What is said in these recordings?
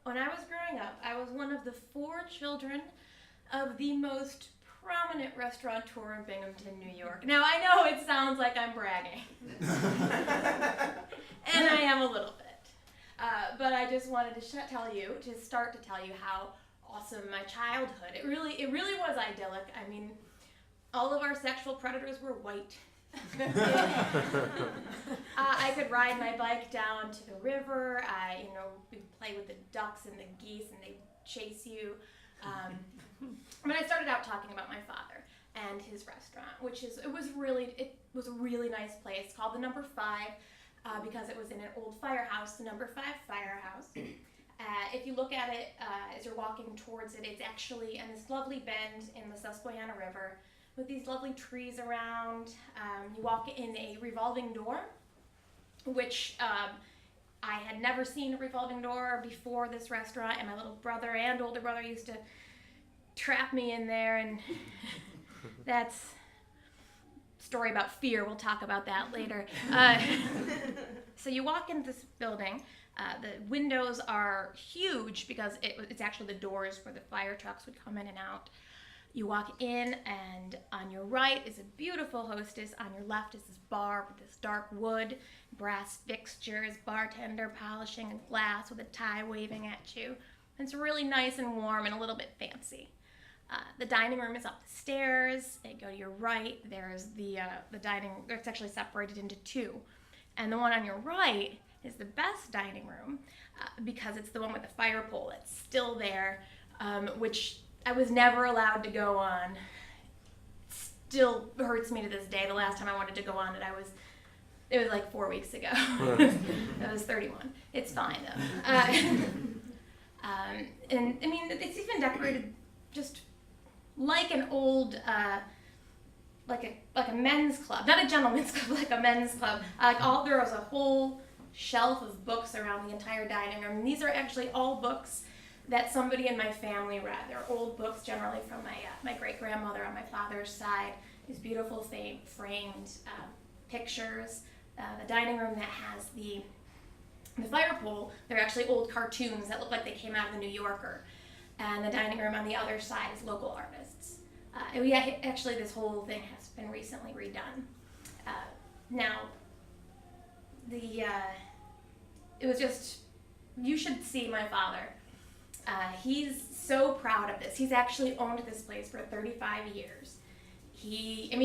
When I was growing up, I was one of the 4 children of the most prominent restaurateur in Binghamton, New York. Now, I know it sounds like I'm bragging, and I am a little bit. But I just wanted to start to tell you how awesome my childhood. It really was idyllic. I mean, all of our sexual predators were white. I could ride my bike down to the river. We'd play with the ducks and the geese, and they'd chase you. But I started out talking about my father and his restaurant, it was a really nice place called the Number 5 because it was in an old firehouse, the Number 5 Firehouse. If you look at it as you're walking towards it, it's actually in this lovely bend in the Susquehanna River with these lovely trees around. You walk in a revolving door, which I had never seen a revolving door before this restaurant, and my little brother and older brother used to trap me in there, and that's a story about fear. We'll talk about that later. So you walk into this building. The windows are huge because it's actually the doors where the fire trucks would come in and out. You walk in, and on your right is a beautiful hostess. On your left is this bar with this dark wood, brass fixtures, bartender polishing a glass with a tie waving at you. And it's really nice and warm and a little bit fancy. The dining room is up the stairs. And go to your right. There's the dining. It's actually separated into 2, and the one on your right is the best dining room because it's the one with the fire pole. It's still there, which I was never allowed to go on. Still hurts me to this day. The last time I wanted to go on it, it was like 4 weeks ago. I was 31. It's fine though. And I mean, it's even decorated just like an old, like a men's club, not a gentleman's club, like a men's club. There was a whole shelf of books around the entire dining room. And these are actually all books that somebody in my family read. They're old books, generally from my great-grandmother on my father's side. These beautiful framed pictures. The dining room that has the fire pole, they're actually old cartoons that look like they came out of the New Yorker. And the dining room on the other side is local artists. Actually, this whole thing has been recently redone. Now, it was just, you should see my father. He's so proud of this. He's actually owned this place for 35 years. He's a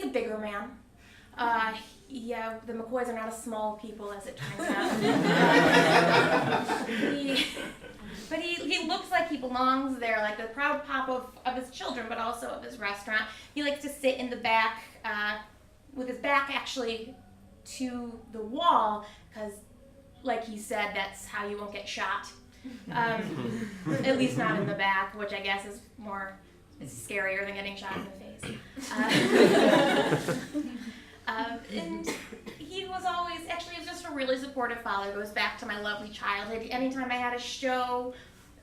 bigger man. The McCoys are not a small people, as it turns out. But he looks like he belongs there, like the proud papa of his children, but also of his restaurant. He likes to sit in the back with his back actually to the wall, because, like he said, that's how you won't get shot. At least not in the back, which I guess is scarier than getting shot in the face. And he was just a really supportive father. It goes back to my lovely childhood. Anytime I had a show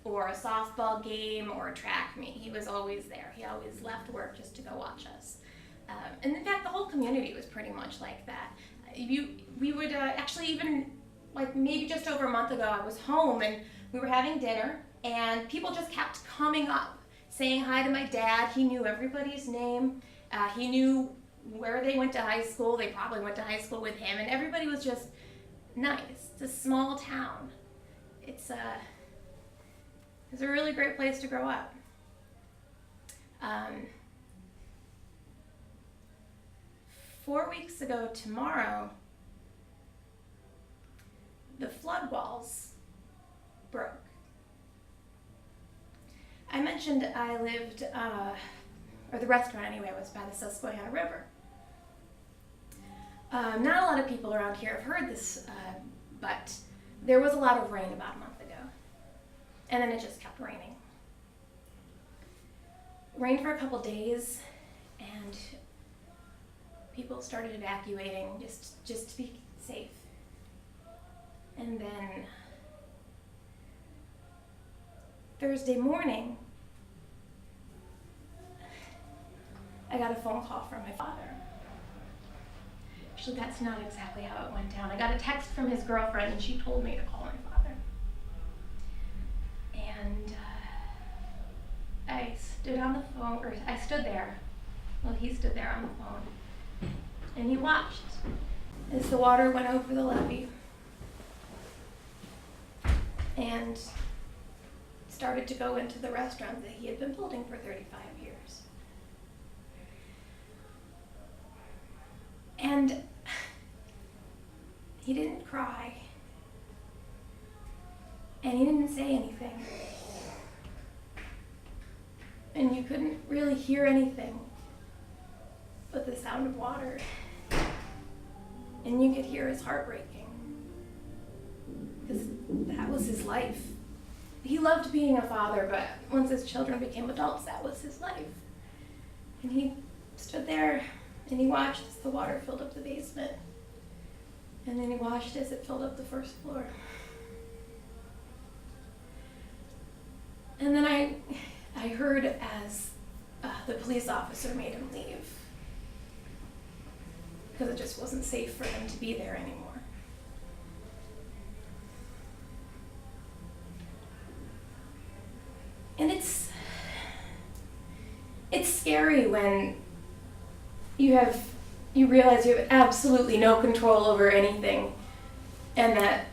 or a softball game or a track meet, he was always there. He always left work just to go watch us. And in fact, the whole community was pretty much like that. We would actually even, like maybe just over a month ago, I was home and we were having dinner, and people just kept coming up, saying hi to my dad. He knew everybody's name. He knew where they went to high school. They probably went to high school with him, and everybody was just nice. It's a small town. It's a really great place to grow up. 4 weeks ago tomorrow, the flood walls broke. I mentioned I lived, or the restaurant anyway, was by the Susquehanna River. Not a lot of people around here have heard this, but there was a lot of rain about a month ago, and then it just kept raining. Rained for a couple days, and people started evacuating just to be safe. And then Thursday morning, I got a phone call from my father. Actually, that's not exactly how it went down. I got a text from his girlfriend, and she told me to call my father. And I stood on the phone, or I stood there. Well, he stood there on the phone, and he watched as the water went over the levee and started to go into the restaurant that he had been building for 35 years. And he didn't cry, and he didn't say anything, and you couldn't really hear anything but the sound of water, and you could hear his heart breaking, because that was his life. He loved being a father, but once his children became adults, that was his life. And he stood there and he watched as the water filled up the basement, and then he watched as it filled up the first floor. And then I heard as the police officer made him leave, because it just wasn't safe for him to be there anymore. And it's scary when you realize you have absolutely no control over anything, and that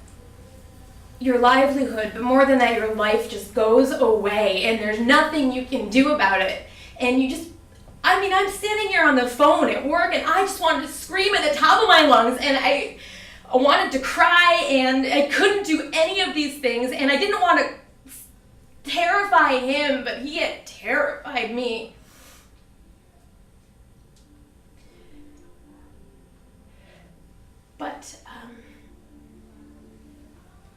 your livelihood, but more than that, your life just goes away and there's nothing you can do about it. And I'm standing here on the phone at work, and I just wanted to scream at the top of my lungs, and I wanted to cry, and I couldn't do any of these things, and I didn't want to terrify him, but he had terrified me. But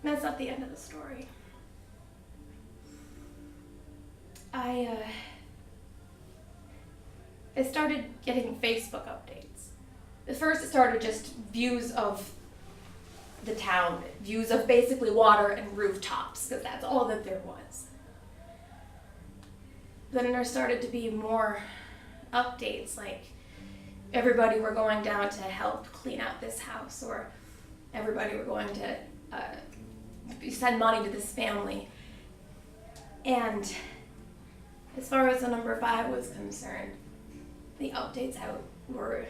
that's not the end of the story. I started getting Facebook updates. At first it started just views of the town, views of basically water and rooftops, because that's all that there was. Then there started to be more updates, like everybody were going down to help clean out this house, or everybody were going to send money to this family. And as far as the number 5 was concerned, the updates out were,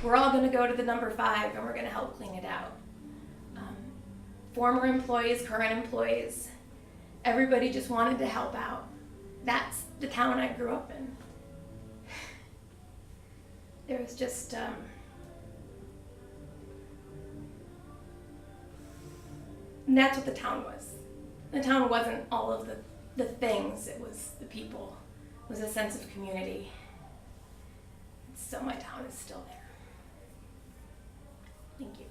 we're all going to go to the number 5 and we're going to help clean it out. Former employees, current employees, everybody just wanted to help out. That's the town I grew up in. There was just, and that's what the town was. The town wasn't all of the things, it was the people. It was a sense of community. So my town is still there. Thank you.